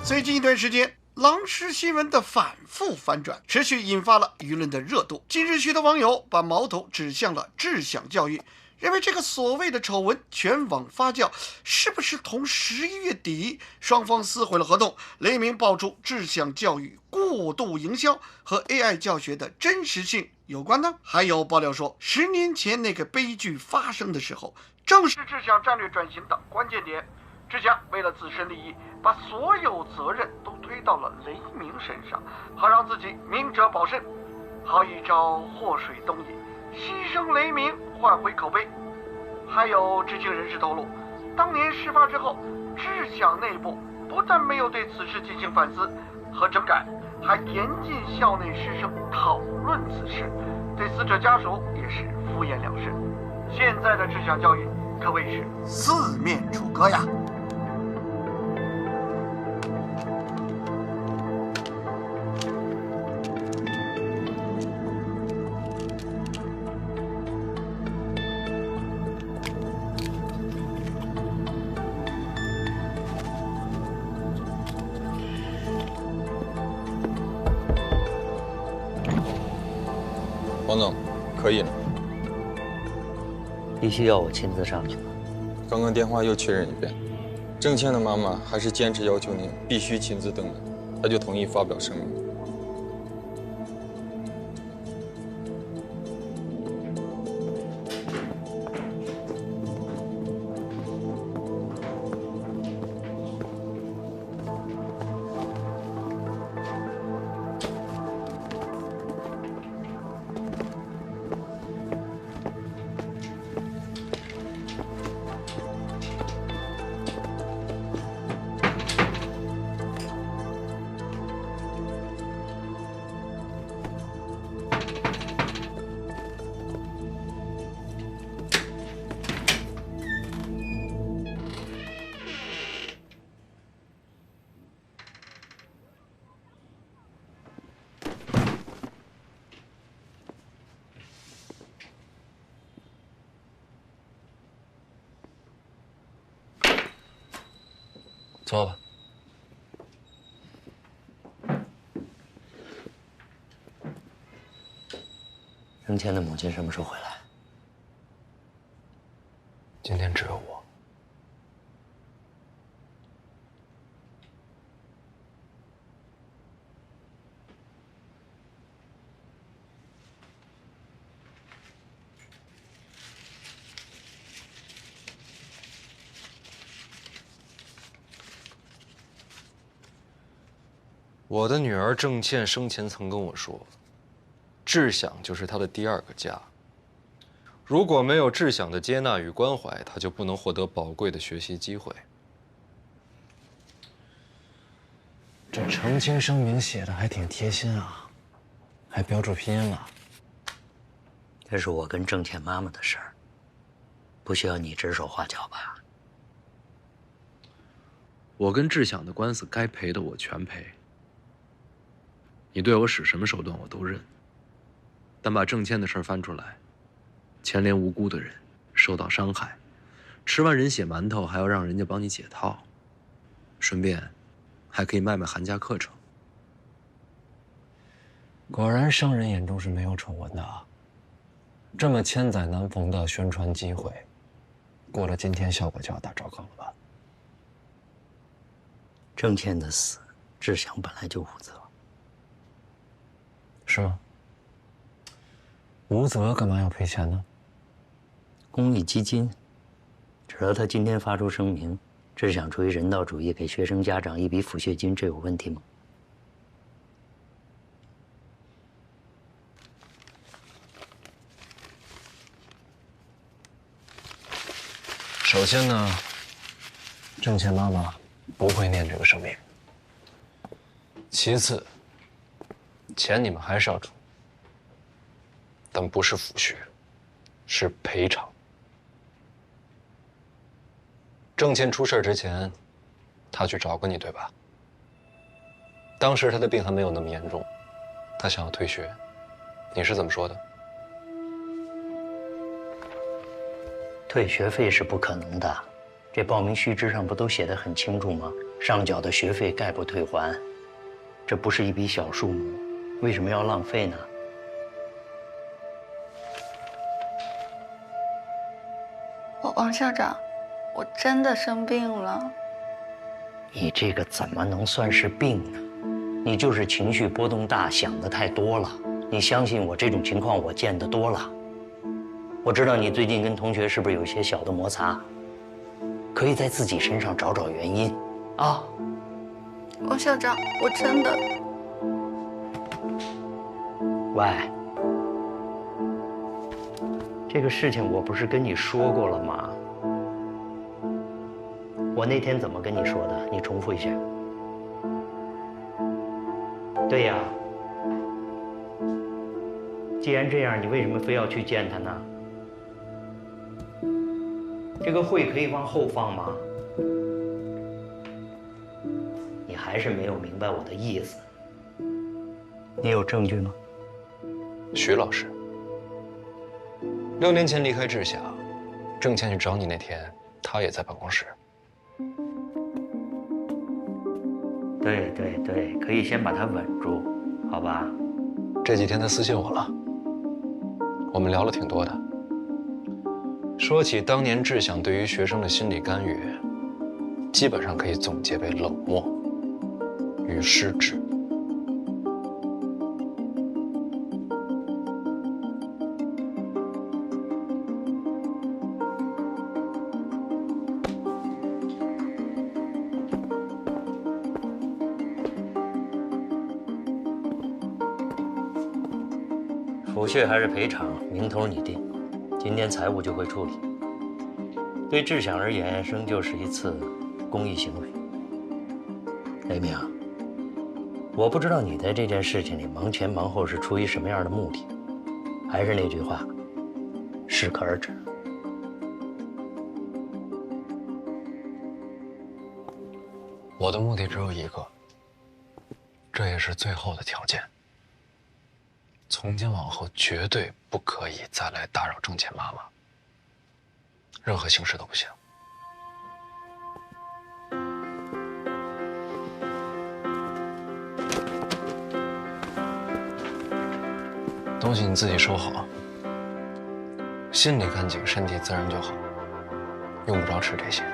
最近一段时间，狼师新闻的反复反转，持续引发了舆论的热度。近日，许多网友把矛头指向了智享教育，认为这个所谓的丑闻全网发酵，是不是同11月底双方撕毁了合同，雷鸣爆出智享教育过度营销和 AI 教学的真实性有关呢？还有爆料说，10年前那个悲剧发生的时候，正是智享战略转型的关键点。智享为了自身利益，把所有责任都推到了雷鸣身上，好让自己明哲保身，好一招祸水东引，牺牲雷鸣换回口碑。还有知情人士透露，当年事发之后，智享内部不但没有对此事进行反思和整改，还严禁校内师生讨论此事，对死者家属也是敷衍了事。现在的智享教育可谓是四面楚歌呀。王总，可以了。必须要我亲自上去吗？刚刚电话又确认一遍，郑倩的妈妈还是坚持要求您必须亲自登门，她就同意发表声明。坐吧。郑倩的母亲什么时候回来？今天只有我。我的女儿郑倩生前曾跟我说，智享就是她的第2个家。如果没有智享的接纳与关怀，她就不能获得宝贵的学习机会。这澄清声明写的还挺贴心啊，还标注拼音了。这是我跟郑倩妈妈的事儿，不需要你指手画脚吧？我跟智享的官司该赔的我全赔。你对我使什么手段我都认，但把郑倩的事翻出来，牵连无辜的人受到伤害，吃完人血馒头还要让人家帮你解套，顺便还可以卖卖寒假课程。果然商人眼中是没有丑闻的啊！这么千载难逢的宣传机会，过了今天效果就要打糟糕了吧？郑倩的死，智享本来就无责。是吗？无责干嘛要赔钱呢？公益基金，只要他今天发出声明，智享出于人道主义给学生家长一笔抚恤金，这有问题吗？首先呢，郑倩妈妈不会念这个声明。其次，钱你们还是要出，但不是抚恤，是赔偿。郑倩出事之前，她去找过你，对吧？当时她的病还没有那么严重，她想要退学，你是怎么说的？退学费是不可能的，这报名须知上不都写得很清楚吗？上缴的学费概不退还，这不是一笔小数目，为什么要浪费呢？王校长，我真的生病了。你这个怎么能算是病呢？你就是情绪波动大，想的太多了。你相信我，这种情况我见得多了。我知道你最近跟同学是不是有一些小的摩擦，可以在自己身上找找原因啊。王校长，我真的……喂，这个事情我不是跟你说过了吗？我那天怎么跟你说的？你重复一下。对呀。既然这样，你为什么非要去见他呢？这个会可以往后放吗？你还是没有明白我的意思。你有证据吗？徐老师，6年前离开志向，郑倩去找你那天，他也在办公室。对对对，可以先把他稳住，好吧？这几天他私信我了，我们聊了挺多的。说起当年志向对于学生的心理干预，基本上可以总结为冷漠与失职。抚恤还是赔偿，名头你定。今天财务就会处理。对志向而言，仍旧是一次公益行为。雷鸣，我不知道你在这件事情里忙前忙后是出于什么样的目的。还是那句话，适可而止。我的目的只有一个，这也是最后的条件。从今往后绝对不可以再来打扰郑倩妈妈，任何形式都不行。东西你自己收好，心里干净，身体自然就好，用不着吃这些。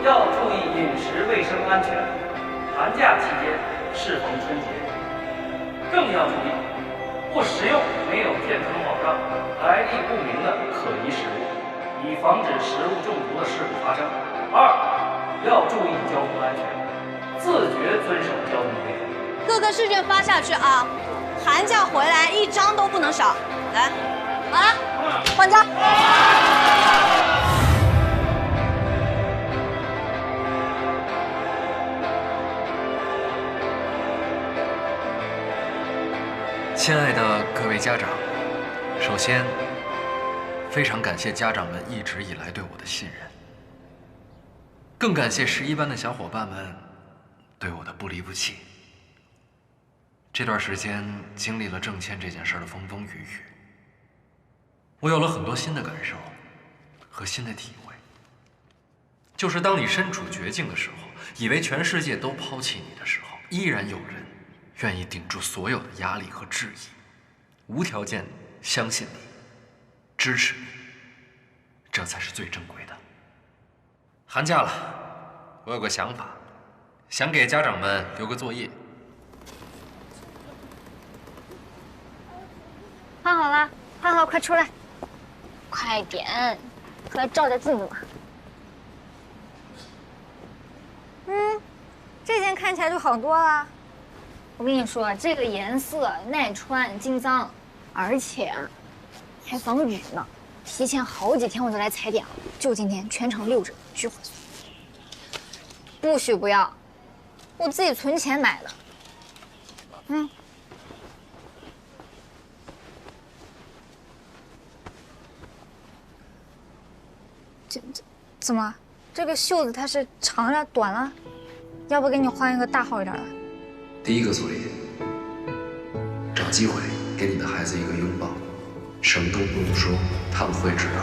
要注意饮食卫生安全。寒假期间适逢春节，更要注意不食用没有健康保障、来历不明的可疑食物，以防止食物中毒的事故发生。2. 要注意交通安全，自觉遵守交通规则。各个试卷发下去啊！寒假回来一张都不能少。来，好了，换张。亲爱的各位家长，首先非常感谢家长们一直以来对我的信任，更感谢11班的小伙伴们对我的不离不弃。这段时间经历了郑倩这件事的风风雨雨，我有了很多新的感受和新的体会。就是当你身处绝境的时候，以为全世界都抛弃你的时候，依然有人愿意顶住所有的压力和质疑，无条件相信你，支持你，这才是最珍贵的。寒假了，我有个想法，想给家长们留个作业。画好了，浩浩，快出来！快点，出来照照镜子嘛。这件看起来就好多了。我跟你说，这个颜色耐穿、经脏，而且还防雨呢。提前好几天我就来踩点了，就今天全程6折，巨划算。不许不要，我自己存钱买的。怎么？这个袖子它是长了短了？要不给你换一个大号一点的？第一个作业，找机会给你的孩子一个拥抱，什么都不用说，他们会知道。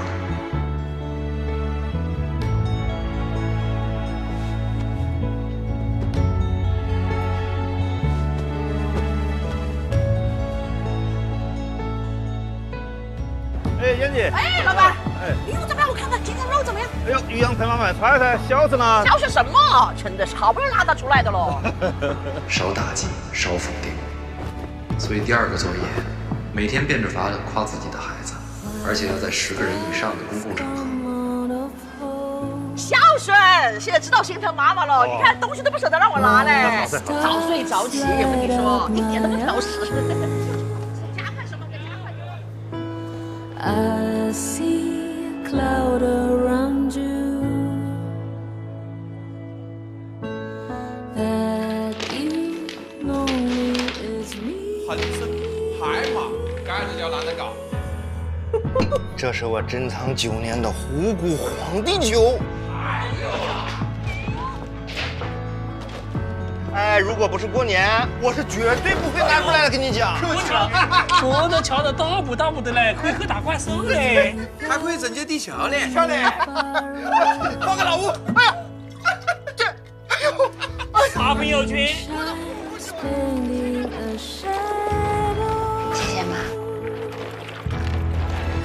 哎，燕姐。哎，老板。哎，哎呦，怎么样？我看看今天肉怎么样？哎呦，鱼阳才买菜噻，小着呢。小些什么？真的是好不容易拿得出来的喽。少打击，少否定。所以第二个作业，每天变着法的夸自己的孩子，而且要在10个人以上的公共场合。孝顺，现在知道心疼妈妈了。你看东西都不舍得让我拿嘞。早睡早起，我跟你说，一点都不挑食。加快什么？加快点。I see a cloud around you that you know is me。横生拍马，赶着叫男人搞。这是我珍藏9年的虎骨皇帝酒。哎，如果不是过年，我是绝对不会拿出来的，跟你讲。说的瞧得大不的嘞，可以喝大罐手嘞，还可以整接地球嘞，漂亮！放个老吴，哎呀，这，哎呦，大朋友圈。谢谢妈。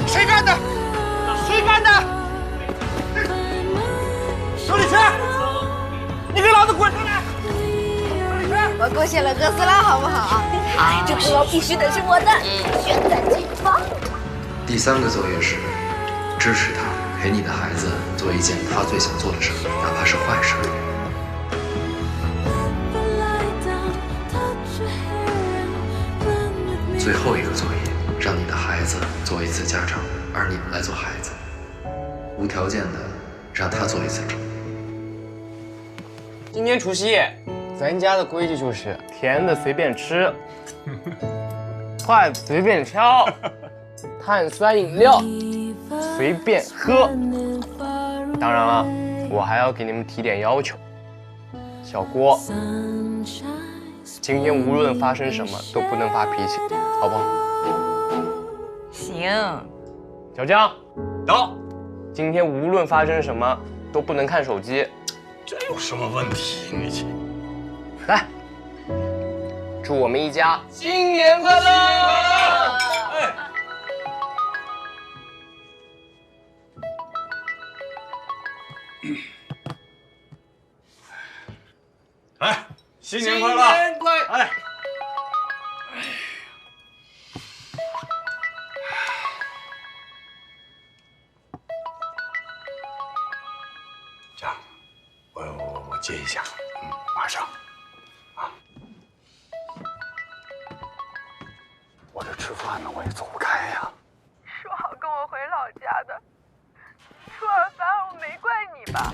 谁干的？谁干的？周礼轩，你给老子滚出来！我勾选了哥斯拉，好不好？好，这个必须得是我的，选在最棒。第3个作业是支持他，陪你的孩子做一件他最想做的事，哪怕是坏事。最后一个作业，让你的孩子做一次家长，而你们来做孩子，无条件的让他做一次主。今年除夕，咱家的规矩就是甜的随便吃，筷子随便挑，碳酸饮料随便喝。当然了，我还要给你们提点要求。小郭，今天无论发生什么都不能发脾气，好不好？行。小江，到。今天无论发生什么都不能看手机。这有什么问题？你这。来，祝我们一家新年快乐！哎，新年快乐！新年快乐！哎，这样，我接一下，马上。我这吃饭呢，我也走不开呀。说好跟我回老家的，初2反而我没怪你吧？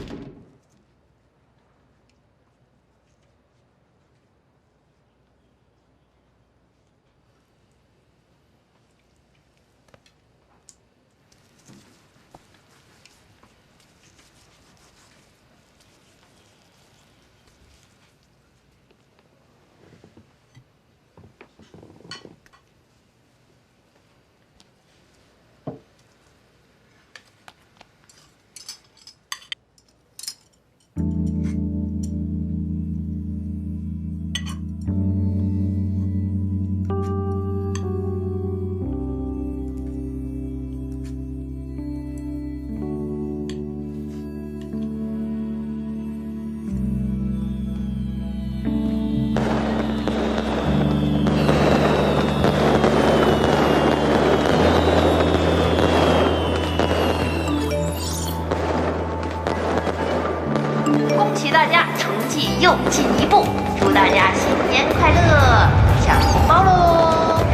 又进一步。祝大家新年快乐，抢红包喽！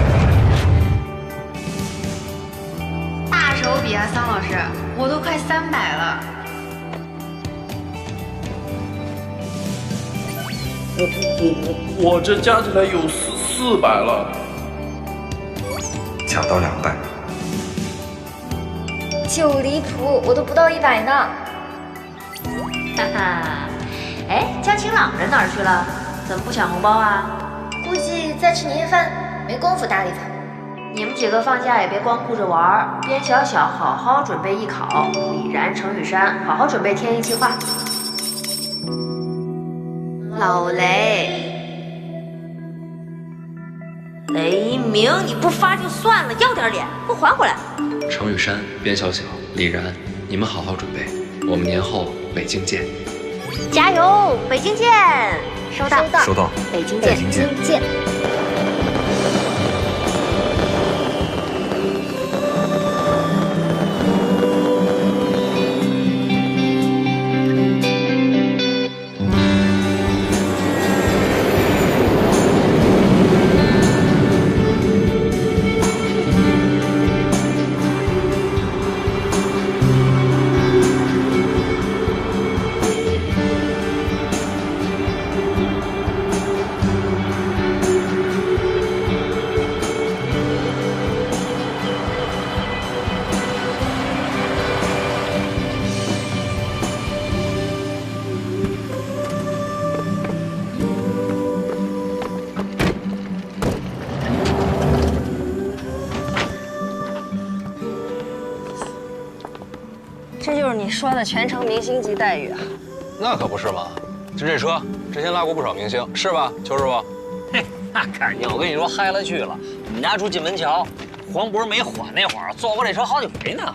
大手笔啊，桑老师，我都快300了。我这加起来有400了，抢到200。就离谱，我都不到100呢。哈哈，哎，江晴朗人哪儿去了？怎么不抢红包啊？估计在吃年夜饭，没工夫搭理他。你们几个放假也别光顾着玩儿，边小小好好准备艺考，李然、程雨山好好准备天一计划。老雷，雷鸣，你不发就算了，要点脸，给我还回来！程雨山、边小小、李然，你们好好准备，我们年后北京见。加油，北京见！收到，收到，北京见，北京见。这就是你说的全程明星级待遇啊！那可不是嘛，就这车之前拉过不少明星，是吧，邱师傅？嘿，那肯定，我跟你说嗨了去了。我们家住金门桥，黄渤没火那会儿坐过这车好几回呢。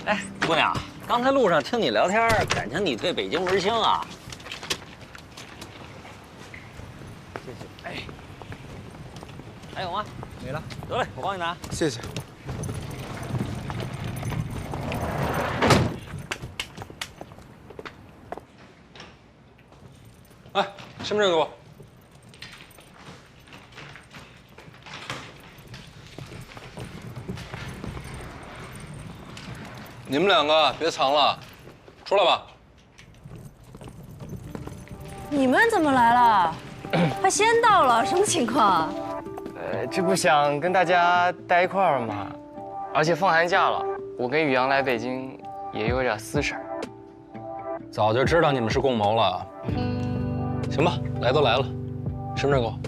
哎，姑娘，刚才路上听你聊天，感情你对北京门清啊？谢谢。哎，还有吗？没了。得嘞，我帮你拿。谢谢。哎，身份证给我。你们两个别藏了，出来吧。你们怎么来了？还先到了，什么情况？这不想跟大家待一块儿吗？而且放寒假了，我跟宇阳来北京也有点私事儿。早就知道你们是共谋了。行吧，来都来了，身份证给我。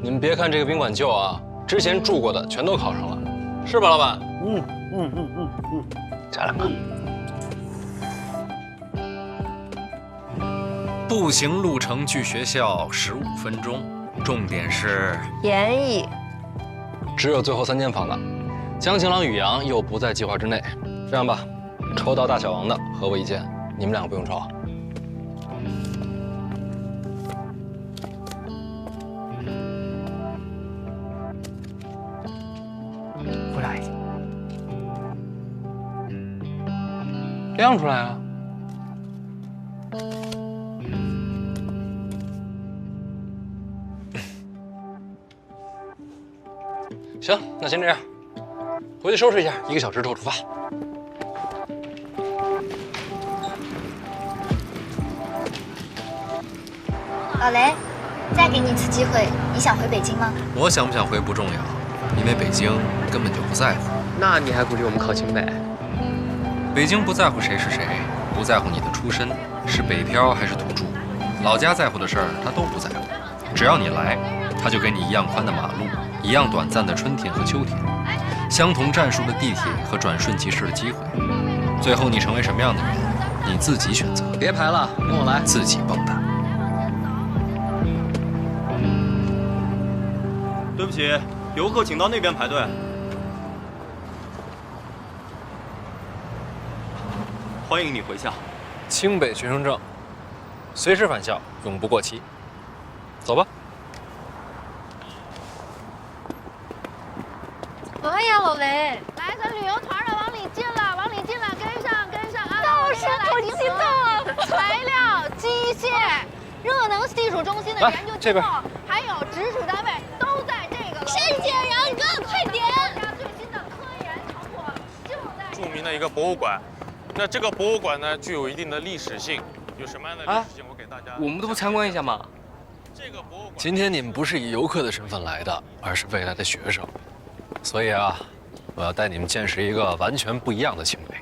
你们别看这个宾馆旧啊，之前住过的全都考上了，是吧，老板？加2个。步行路程距学校15分钟，重点是严毅。只有最后3间房了，江晴朗、宇阳又不在计划之内。这样吧，抽到大小王的和我1间，你们两个不用抽啊。不来，亮出来啊！行，那先这样，回去收拾一下，1个小时之后出发。老雷，再给你一次机会，你想回北京吗？我想不想回不重要，因为北京根本就不在乎。那你还鼓励我们考清北？北京不在乎谁是谁，不在乎你的出身是北漂还是土著，老家在乎的事儿他都不在乎。只要你来，他就给你一样宽的马路，一样短暂的春天和秋天，相同战术的地铁和转瞬即逝的机会。最后你成为什么样的人，你自己选择。别排了，跟我来，自己蹦跶。对不起，游客请到那边排队。欢迎你回校。清北学生证，随时返校，永不过期。走吧。哎呀，老雷，来，咱旅游团的往里进了，往里进了，跟上啊！倒是好激动啊！材料机械、热能系数中心的研究机构，还有直属单位都在这个楼。申请人哥，快点！最新的科研成果就在著名的一个博物馆。那这个博物馆呢，具有一定的历史性。有什么样的历史性？我给大家。我们都不参观一下吗？这个博物馆。今天你们不是以游客的身份来的，而是未来的学生，所以啊，我要带你们见识一个完全不一样的清北。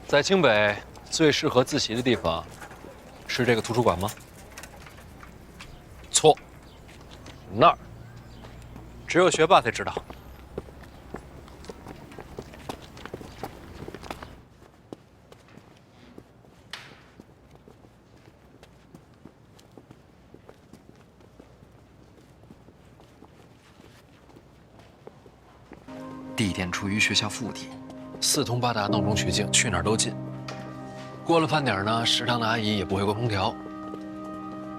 在清北最适合自习的地方，是这个图书馆吗？错，那儿只有学霸才知道。地点处于学校腹地。四通八达，闹中取静，去哪儿都近。过了饭点呢，食堂的阿姨也不会关空调。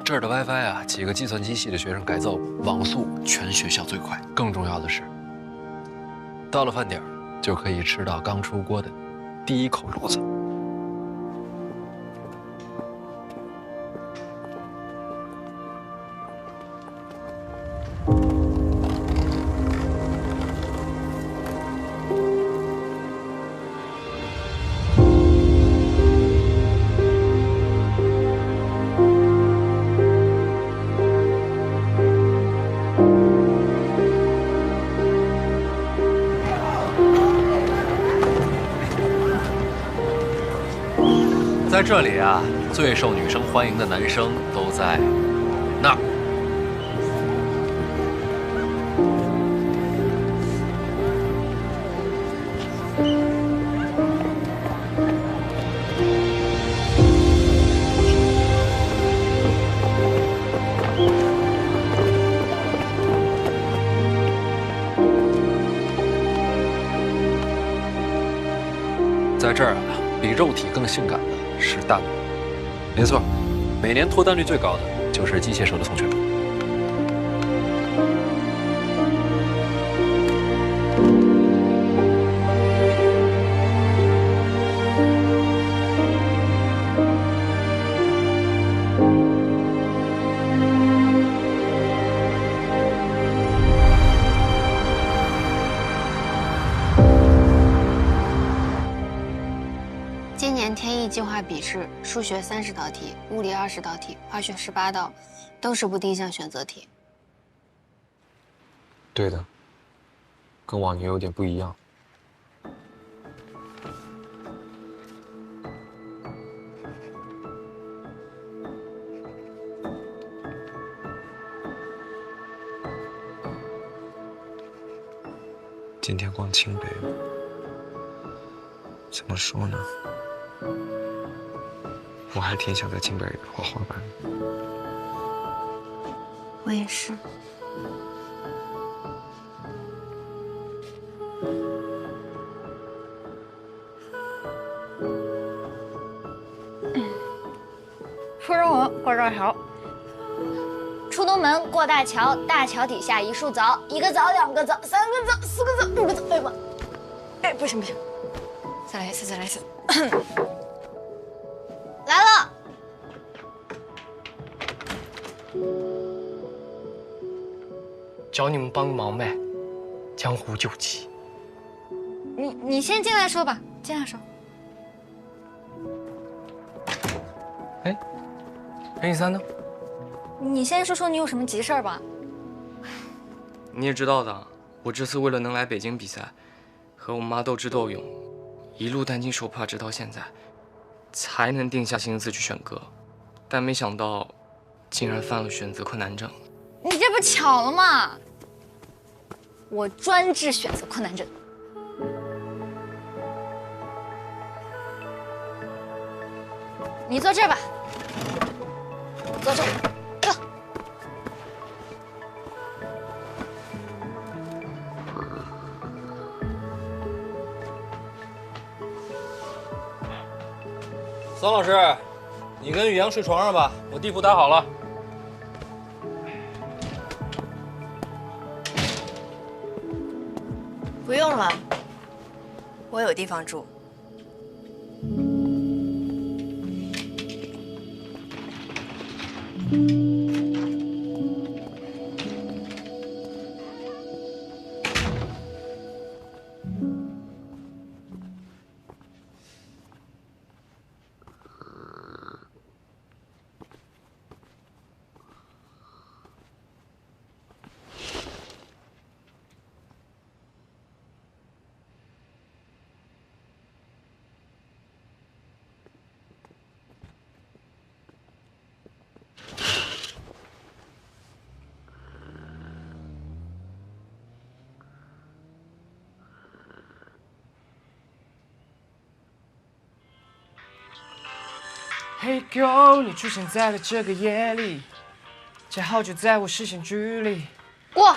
这儿的 WiFi 啊，几个计算机系的学生改造过，网速全学校最快。更重要的是，到了饭点就可以吃到刚出锅的第一口炉子。在这里啊，最受女生欢迎的男生都在那儿。在这儿啊，比肉体更性感的是大脑。没错，每年脱单率最高的就是机械手的宋学峰。今年天意计划笔试，数学30道题，物理20道题，化学18道，都是不定向选择题。对的，跟往年有点不一样。今天逛清北，怎么说呢？我还挺想在清北滑滑板。我也是。出人文过这条，出东门过大桥，大桥底下一树枣，一个枣2个枣3个枣4个枣5个枣，哎妈，哎不行不行，再来一次再来一次，来了。找你们帮个忙呗，江湖救急。你先进来说吧，进来说。哎，陈13呢？你先说说你有什么急事儿吧。你也知道的，我这次为了能来北京比赛，和我妈斗智斗勇，一路担惊受怕，直到现在，才能定下心思去选歌，但没想到，竟然犯了选择困难症。你这不巧了吗？我专治选择困难症。你坐这儿吧，坐这儿，坐。桑老师，你跟宇阳睡床上吧，我地铺搭好了。不用了，我有地方住。Hey girl， 你出现在了这个夜里，恰好就在我视线距离。过。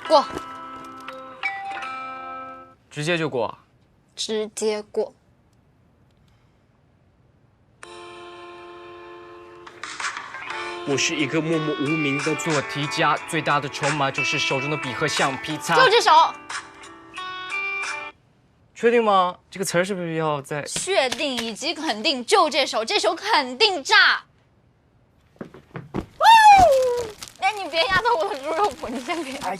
过。直接就过。直接过。我是一个默默无名的做题家，最大的筹码就是手中的笔和橡皮擦。就这首。确定吗？这个词儿是不是要在？确定以及肯定，就这首，这首肯定炸。哎，你别压到我的猪肉脯，你先别。哎，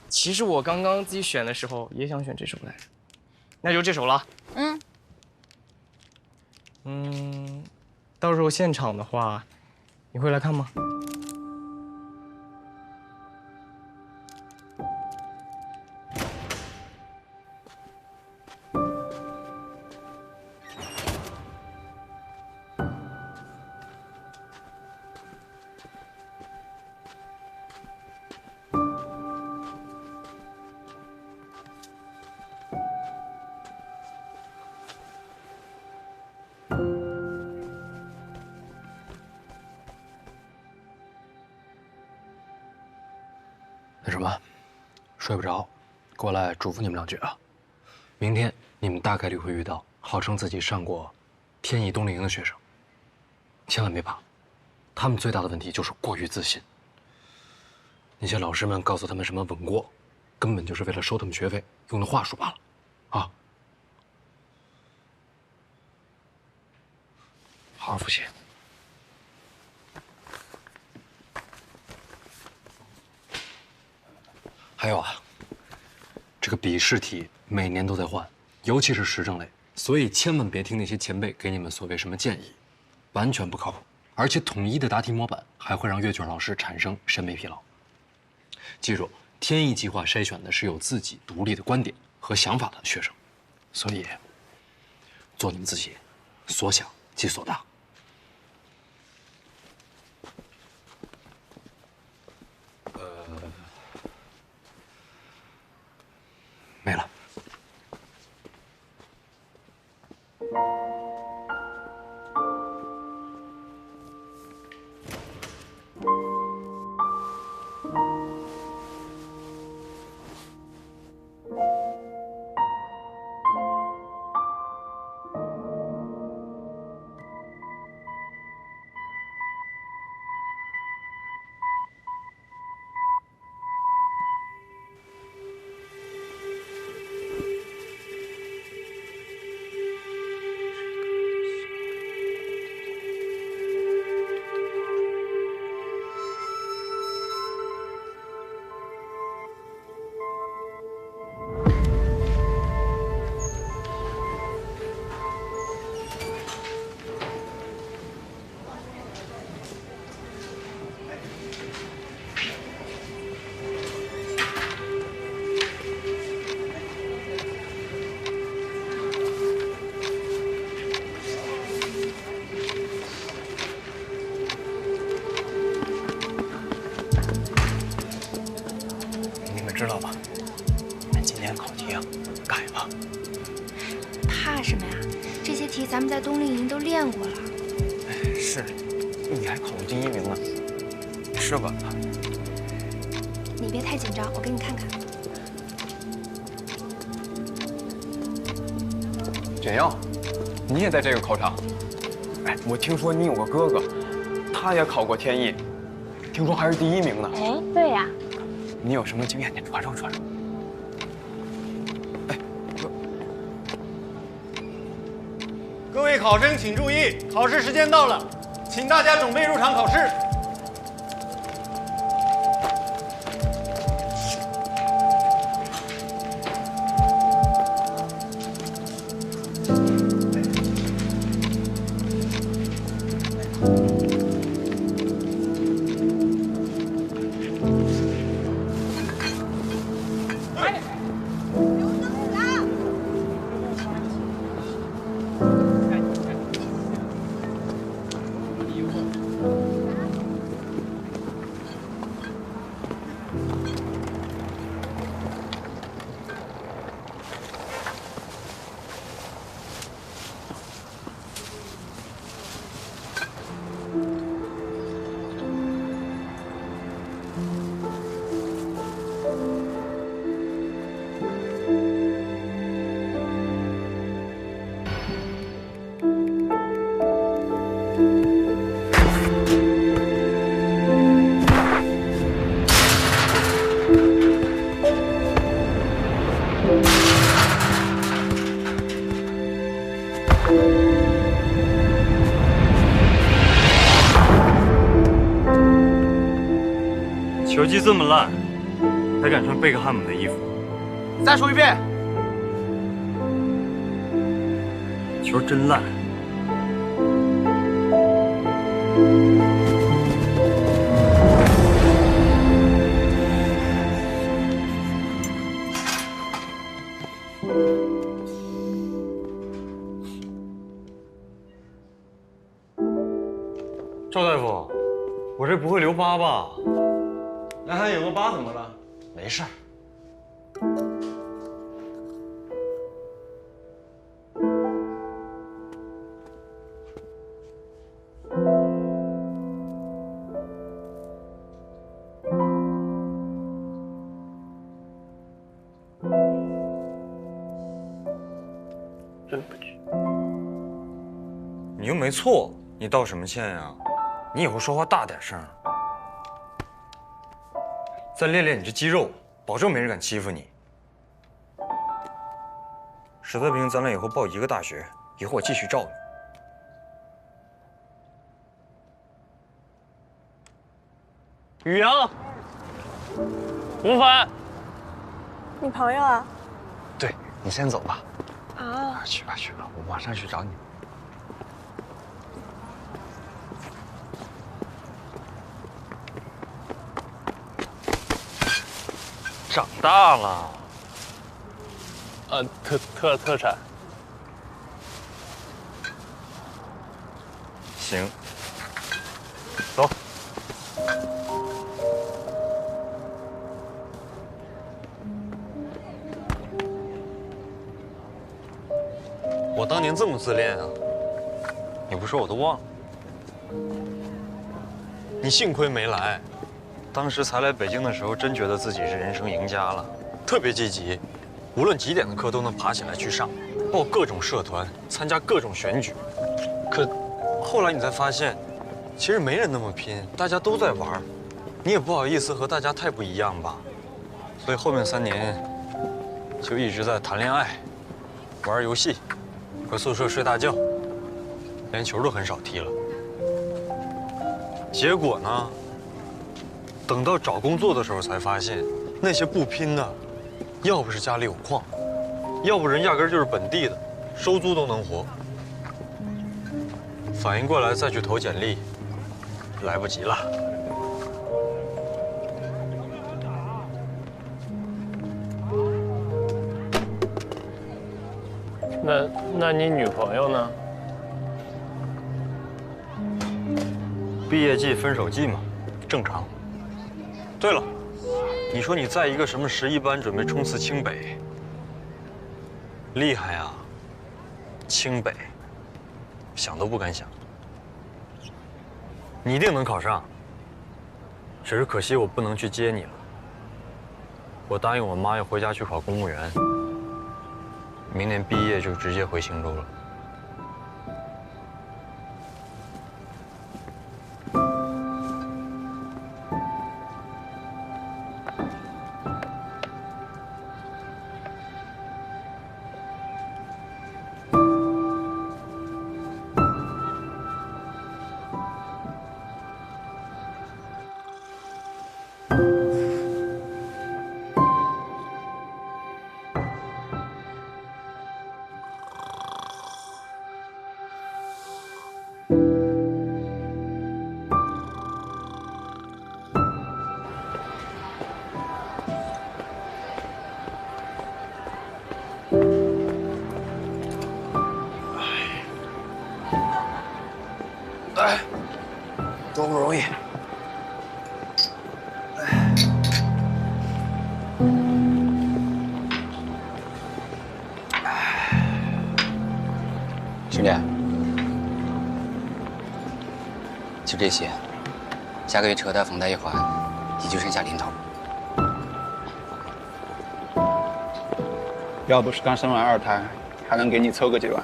其实我刚刚自己选的时候也想选这首来着，那就这首了。到时候现场的话，你会来看吗？那什么，睡不着，过来嘱咐你们两句啊。明天你们大概率会遇到号称自己上过天意冬令营的学生，千万别怕，他们最大的问题就是过于自信。那些老师们告诉他们什么稳过，根本就是为了收他们学费用的话术罢了，啊。好好复习。还有啊，这个笔试题每年都在换，尤其是时政类，所以千万别听那些前辈给你们所谓什么建议，完全不靠谱。而且统一的答题模板还会让阅卷老师产生审美疲劳。记住，天意计划筛选的是有自己独立的观点和想法的学生，所以做你们自己，所想即所大。没了。知道吧？今天考题啊，改了。怕什么呀？这些题咱们在冬令营都练过了。是，你还考过第1名呢，是吧？你别太紧张，我给你看看。简耀，你也在这个考场？哎，我听说你有个哥哥，他也考过天艺，听说还是第1名呢。哎，对呀。你有什么经验，你传授传授。哎，各位考生请注意，考试时间到了，请大家准备入场考试。球技这么烂，还敢穿贝克汉姆的衣服？再说一遍。球真烂。赵大夫，我这不会留疤吧？那还有个疤怎么了？没事儿。对不起。你又没错，你道什么歉呀？你以后说话大点声。再练练你这肌肉，保证没人敢欺负你。实在不行，咱俩以后报一个大学，以后我继续照你。宇阳，吴凡，你朋友啊？对，你先走吧。啊，去吧去吧，我马上去找你。长大了。特产。行，走。我当年这么自恋啊，你不说我都忘了。你幸亏没来，当时才来北京的时候，真觉得自己是人生赢家了，特别积极，无论几点的课都能爬起来去上，报各种社团，参加各种选举。可后来你才发现，其实没人那么拼，大家都在玩，你也不好意思和大家太不一样吧，所以后面3年就一直在谈恋爱、玩游戏。回宿舍睡大觉，连球都很少踢了。结果呢，等到找工作的时候才发现，那些不拼的，要不是家里有矿，要不人压根就是本地的，收租都能活。反应过来再去投简历，来不及了。那你女朋友呢？毕业季、分手季嘛，正常。对了，你说你在一个什么11班准备冲刺清北，厉害啊！清北，想都不敢想。你一定能考上，只是可惜我不能去接你了。我答应我妈要回家去考公务员，明年毕业就直接回青州了。多不容易。兄弟，就这些，下个月车贷、房贷一还，也就剩下零头。要不是刚生完2胎，还能给你凑个几万。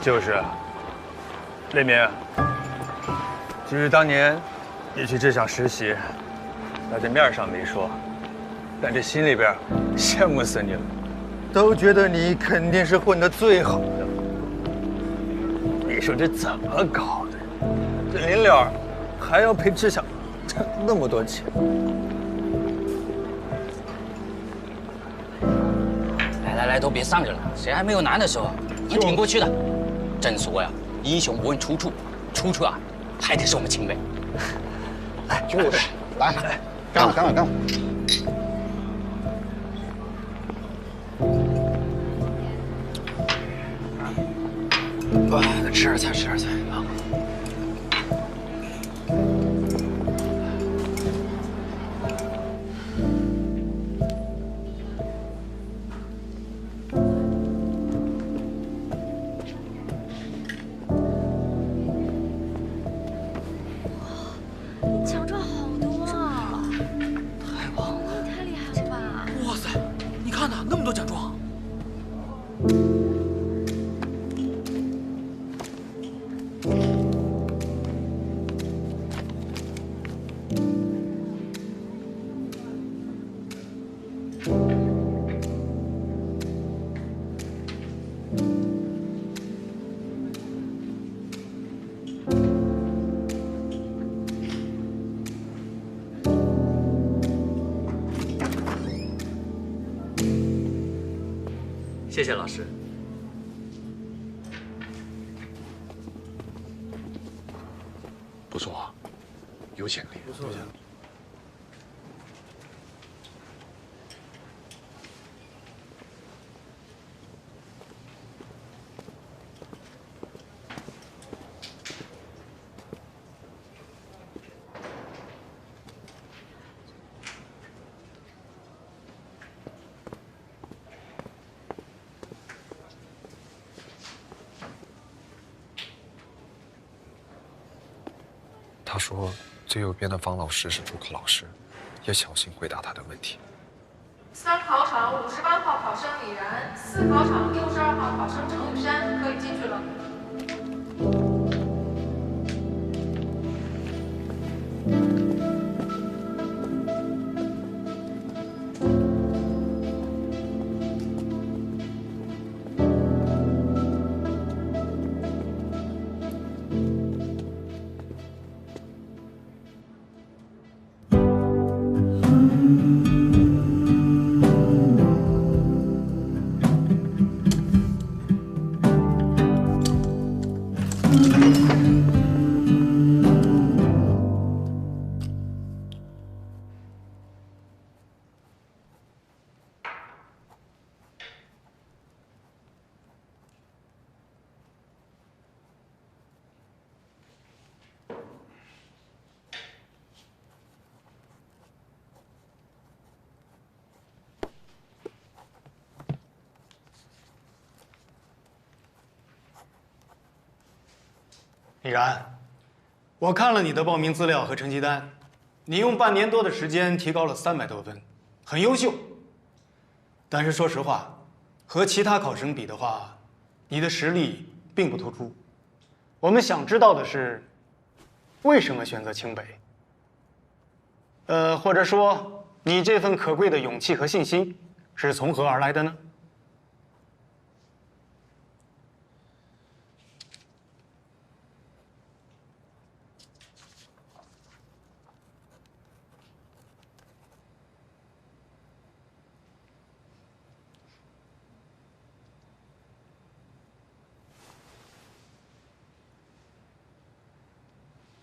就是，雷鸣，其实当年你去这厂实习，那这面上没说，但这心里边羡慕死你了，都觉得你肯定是混得最好的。你说这怎么搞的？这临了还要赔志祥那么多钱。来，都别上去了，谁还没有难的时候？能挺过去的。正所谓啊，英雄不问出处，出处啊，还得是我们秦北。来，就是，来，干了。哇，吃点菜啊！奖状好多啊！太棒了！你太厉害了吧！哇塞，你看呐，那么多奖状。谢谢老师。不错啊，有潜力。不错。他说，最右边的方老师是主考老师，也小心回答他的问题。3考场58号考生李然，4考场62号考生程雨山可以进去了。李然，我看了你的报名资料和成绩单，你用半年多的时间提高了300多分，很优秀。但是说实话，和其他考生比的话，你的实力并不突出。我们想知道的是，为什么选择清北？或者说，你这份可贵的勇气和信心是从何而来的呢？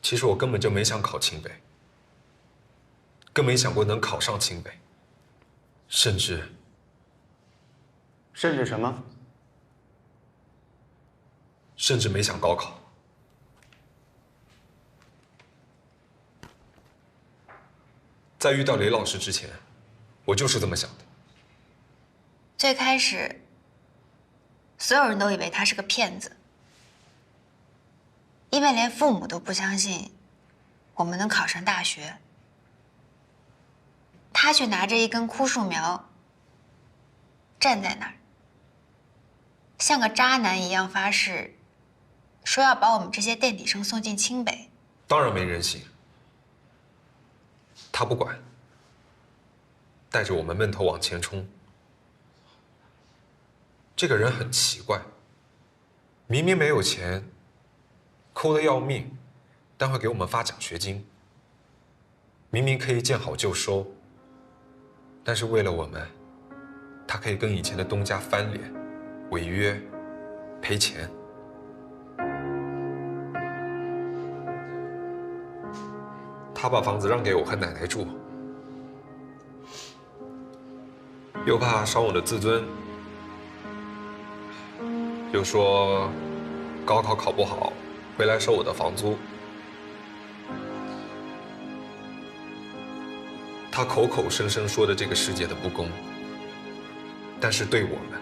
其实我根本就没想考清北，更没想过能考上清北，甚至什么？甚至没想高考。在遇到雷老师之前，我就是这么想的。最开始，所有人都以为他是个骗子。因为连父母都不相信我们能考上大学，他却拿着一根枯树苗站在那儿，像个渣男一样发誓，说要把我们这些垫底生送进清北。当然没人信，他不管，带着我们闷头往前冲。这个人很奇怪，明明没有钱。抠得要命，但会给我们发奖学金。明明可以见好就收，但是为了我们，他可以跟以前的东家翻脸、违约、赔钱。他把房子让给我和奶奶住，又怕伤我的自尊，又说高考考不好。回来收我的房租，他口口声声说的这个世界的不公，但是对我们，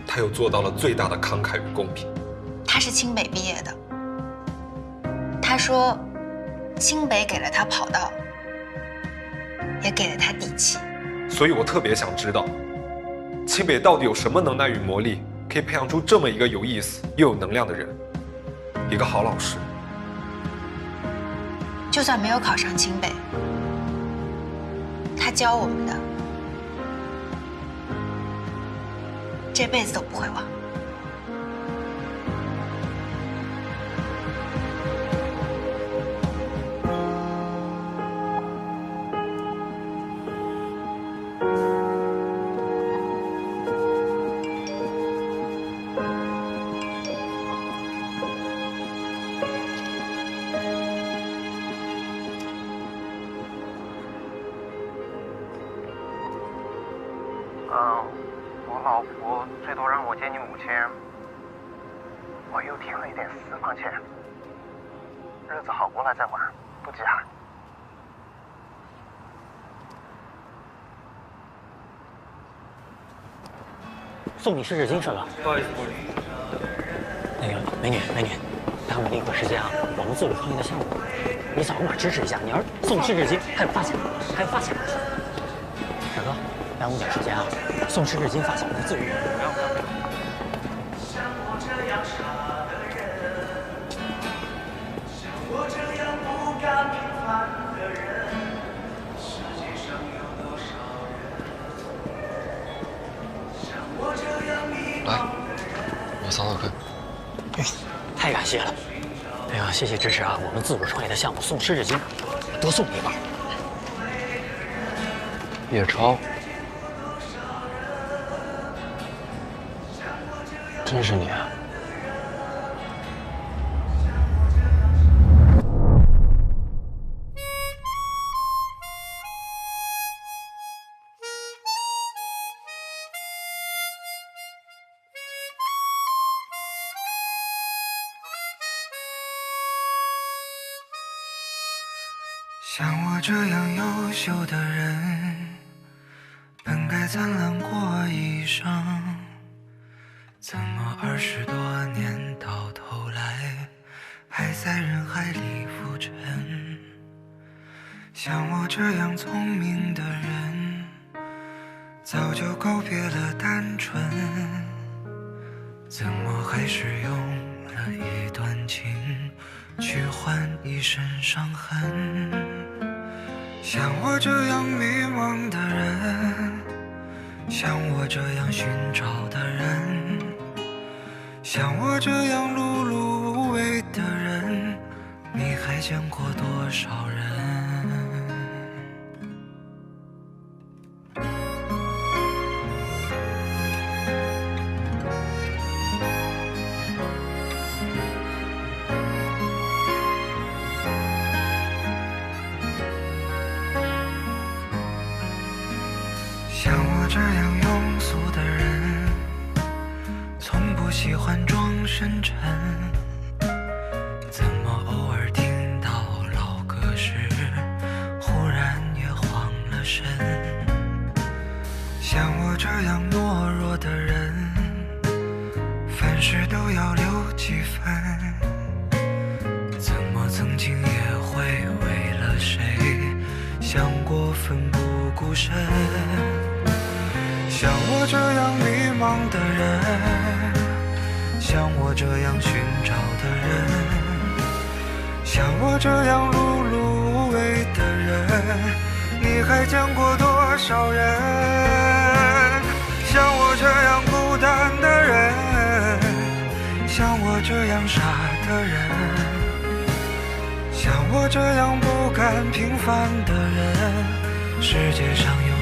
他又做到了最大的慷慨与公平。他是清北毕业的，他说，清北给了他跑道，也给了他底气。所以我特别想知道，清北到底有什么能耐与魔力，可以培养出这么一个有意思又有能量的人。一个好老师，就算没有考上清北，他教我们的，这辈子都不会忘。我老婆最多让我见你母亲，我又添了一点私房钱。日子好过了再玩，不急哈。送你湿纸巾，帅哥。不好意思，那个美女，耽误你一会儿时间啊！我们自主创业的项目，你扫个码支持一下。你要是送湿纸巾，还有发卡，帅哥，耽误点时间啊！送湿纸巾发小，自娱。来，我扫扫看。太感谢了！哎呀，谢谢支持啊！我们自主创业的项目送湿纸巾，多送你一包。叶超，真是你啊！像我这样优秀的人，本该灿烂过一生，怎么20多年到头来还在人海里浮沉？像我这样聪明的人，早就告别了单纯，怎么还是用了一段情去换一身伤痕？像我这样迷茫的人，像我这样寻找的人，像我这样碌碌无为的人，你还见过多少人？像我这样庸俗的人，从不喜欢装深沉，怎么偶尔听到老歌时，忽然也慌了神？像我这样懦弱的人，凡事都要留几分，怎么曾经也会为了谁想过奋不顾身？像我这样迷茫的人，像我这样寻找的人，像我这样碌碌无为的人，你还见过多少人？像我这样孤单的人，像我这样傻的人，像我这样不甘平凡的人，世界上有